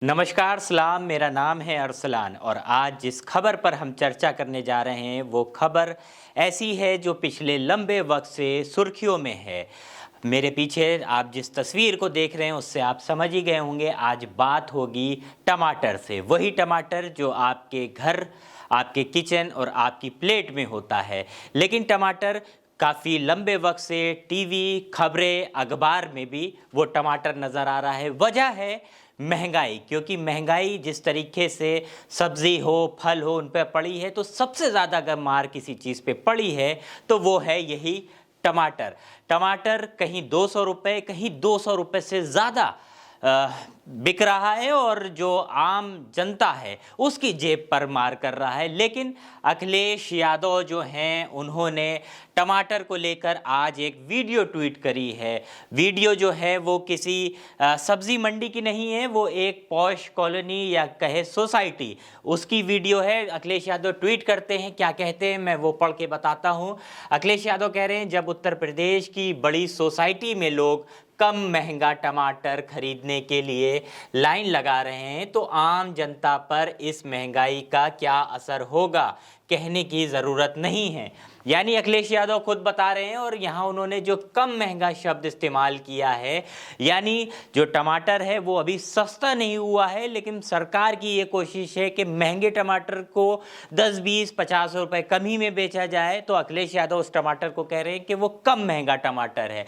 नमस्कार सलाम, मेरा नाम है अरसलान और आज जिस खबर पर हम चर्चा करने जा रहे हैं वो खबर ऐसी है जो पिछले लंबे वक्त से सुर्खियों में है। मेरे पीछे आप जिस तस्वीर को देख रहे हैं उससे आप समझ ही गए होंगे। आज बात होगी टमाटर से, वही टमाटर जो आपके घर, आपके किचन और आपकी प्लेट में होता है। लेकिन टमाटर काफ़ी लंबे वक्त से टीवी, खबरें, अखबार में भी वो टमाटर नज़र आ रहा है। वजह है महंगाई, क्योंकि महंगाई जिस तरीके से सब्ज़ी हो, फल हो, उन पर पड़ी है, तो सबसे ज़्यादा अगर मार किसी चीज़ पे पड़ी है तो वो है यही टमाटर। टमाटर कहीं 200 रुपये, कहीं 200 रुपये से ज़्यादा बिक रहा है और जो आम जनता है उसकी जेब पर मार कर रहा है। लेकिन अखिलेश यादव जो हैं उन्होंने टमाटर को लेकर आज एक वीडियो ट्वीट करी है। वीडियो जो है वो किसी सब्जी मंडी की नहीं है, वो एक पॉश कॉलोनी या कहे सोसाइटी उसकी वीडियो है। अखिलेश यादव ट्वीट करते हैं, क्या कहते हैं मैं वो पढ़ के बताता हूँ। अखिलेश यादव कह रहे हैं, जब उत्तर प्रदेश की बड़ी सोसाइटी में लोग कम महंगा टमाटर खरीदने के लिए लाइन लगा रहे हैं तो आम जनता पर इस महंगाई का क्या असर होगा कहने की ज़रूरत नहीं है। यानी अखिलेश यादव खुद बता रहे हैं और यहाँ उन्होंने जो कम महंगा शब्द इस्तेमाल किया है, यानी जो टमाटर है वो अभी सस्ता नहीं हुआ है, लेकिन सरकार की ये कोशिश है कि महंगे टमाटर को 10, 20, 50 रुपए कम ही में बेचा जाए। तो अखिलेश यादव उस टमाटर को कह रहे हैं कि वो कम महंगा टमाटर है।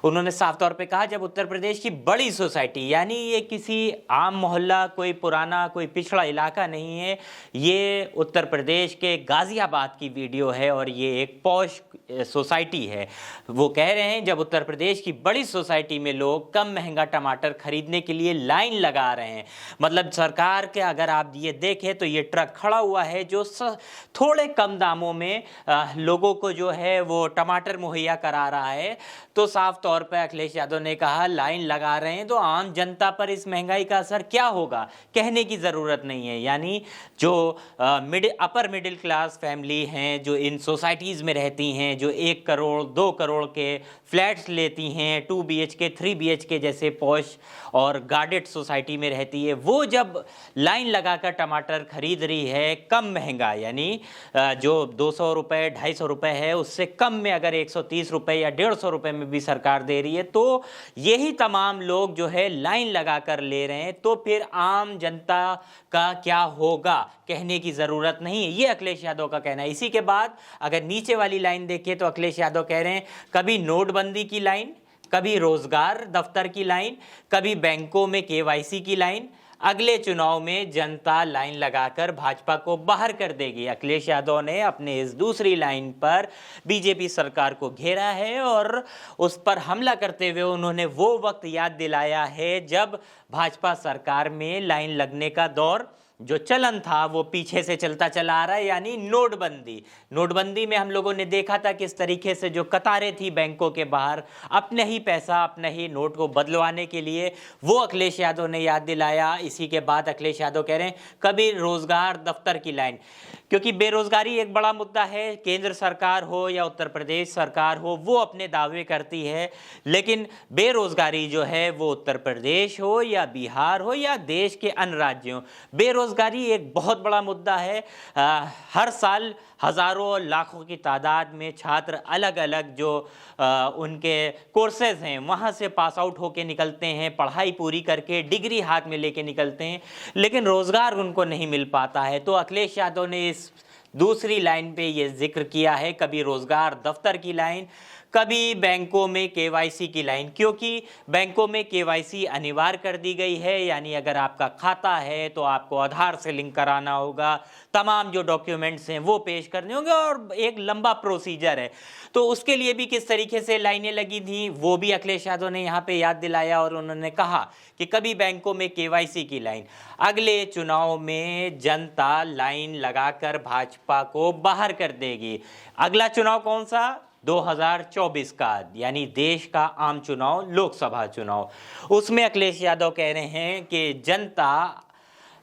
उन्होंने साफ तौर पे कहा, जब उत्तर प्रदेश की बड़ी सोसाइटी, यानी ये किसी आम मोहल्ला, कोई पुराना, कोई पिछड़ा इलाका नहीं है, ये उत्तर प्रदेश के गाज़ियाबाद की वीडियो है और ये एक पॉश सोसाइटी है। वो कह रहे हैं, जब उत्तर प्रदेश की बड़ी सोसाइटी में लोग कम महंगा टमाटर खरीदने के लिए लाइन लगा रहे हैं, मतलब सरकार के अगर आप ये देखें तो ये ट्रक खड़ा हुआ है जो थोड़े कम दामों में लोगों को जो है वो टमाटर मुहैया करा रहा है। तो साफ तौर पर अखिलेश यादव ने कहा, लाइन लगा रहे हैं तो आम जनता पर इस महंगाई का असर क्या होगा कहने की ज़रूरत नहीं है। यानी जो अपर मिडिल क्लास फैमिली हैं, जो इन सोसाइटीज़ में रहती हैं, जो 1 करोड़ 2 करोड़ के फ्लैट्स लेती हैं, 2 BHK 3 BHK जैसे पॉश और गार्डेड सोसाइटी में रहती है, वो जब लाइन लगाकर टमाटर खरीद रही है कम महंगा, यानी जो 200 रुपये 250 रुपये है उससे कम में अगर 130 रुपये या 150 रुपये में भी सरकार दे रही है, तो यही तमाम लोग जो है लाइन लगाकर ले रहे हैं, तो फिर आम जनता का क्या होगा कहने की ज़रूरत नहीं है। ये अखिलेश यादव का कहना है। इसी के बाद अगर नीचे वाली लाइन देखें तो अखिलेश यादव कह रहे हैं, कभी नोटबंदी की लाइन, कभी रोजगार दफ्तर की लाइन, कभी बैंकों में KYC की लाइन, अगले चुनाव में जनता लाइन लगाकर भाजपा को बाहर कर देगी। अखिलेश यादव ने अपने इस दूसरी लाइन पर बीजेपी सरकार को घेरा है और उस पर हमला करते हुए उन्होंने वो वक्त याद दिलाया है जब भाजपा सरकार में लाइन लगने का दौर जो चलन था वो पीछे से चलता चला आ रहा है, यानी नोटबंदी में हम लोगों ने देखा था किस तरीके से जो कतारें थी बैंकों के बाहर अपने ही पैसा, अपने ही नोट को बदलवाने के लिए, वो अखिलेश यादव ने याद दिलाया। इसी के बाद अखिलेश यादव कह रहे हैं, कभी रोजगार दफ्तर की लाइन, क्योंकि बेरोजगारी एक बड़ा मुद्दा है। केंद्र सरकार हो या उत्तर प्रदेश सरकार हो, वो अपने दावे करती है, लेकिन बेरोजगारी जो है वो उत्तर प्रदेश हो या बिहार हो या देश के अन्य राज्यों, बेरोजगारी एक बहुत बड़ा मुद्दा है। हर साल हज़ारों और लाखों की तादाद में छात्र अलग अलग जो उनके कोर्सेज हैं वहाँ से पास आउट होके निकलते हैं, पढ़ाई पूरी करके डिग्री हाथ में लेके निकलते हैं, लेकिन रोज़गार उनको नहीं मिल पाता है। तो अखिलेश यादव ने इस दूसरी लाइन पे ये जिक्र किया है, कभी रोज़गार दफ्तर की लाइन, कभी बैंकों में KYC की लाइन, क्योंकि बैंकों में KYC अनिवार्य कर दी गई है। यानी अगर आपका खाता है तो आपको आधार से लिंक कराना होगा, तमाम जो डॉक्यूमेंट्स हैं वो पेश करने होंगे और एक लंबा प्रोसीजर है। तो उसके लिए भी किस तरीके से लाइनें लगी थी वो भी अखिलेश यादव ने यहाँ पे याद दिलाया और उन्होंने कहा कि कभी बैंकों में KYC की लाइन, अगले चुनाव में जनता लाइन लगाकर भाजपा को बाहर कर देगी। अगला चुनाव कौन सा? 2024 का, यानी देश का आम चुनाव, लोकसभा चुनाव। उसमें अखिलेश यादव कह रहे हैं कि जनता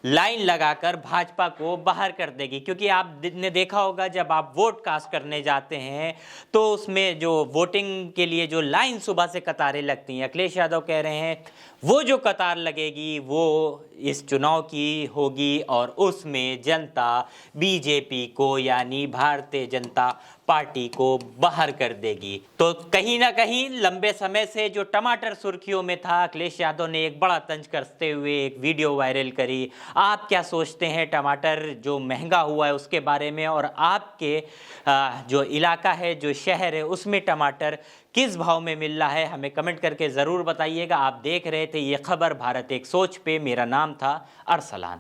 लाइन लगाकर भाजपा को बाहर कर देगी। क्योंकि आपने देखा होगा जब आप वोट कास्ट करने जाते हैं तो उसमें जो वोटिंग के लिए जो लाइन सुबह से कतारें लगती हैं, अखिलेश यादव कह रहे हैं वो जो कतार लगेगी वो इस चुनाव की होगी और उसमें जनता बीजेपी को यानी भारतीय जनता पार्टी को बाहर कर देगी। तो कहीं ना कहीं लंबे समय से जो टमाटर सुर्खियों में था, अखिलेश यादव ने एक बड़ा तंज कसते हुए एक वीडियो वायरल करी। आप क्या सोचते हैं टमाटर जो महंगा हुआ है उसके बारे में, और आपके जो इलाका है, जो शहर है, उसमें टमाटर किस भाव में मिल रहा है, हमें कमेंट करके ज़रूर बताइएगा। आप देख रहे थे ये खबर भारत एक सोच पे। मेरा नाम था अरसलान।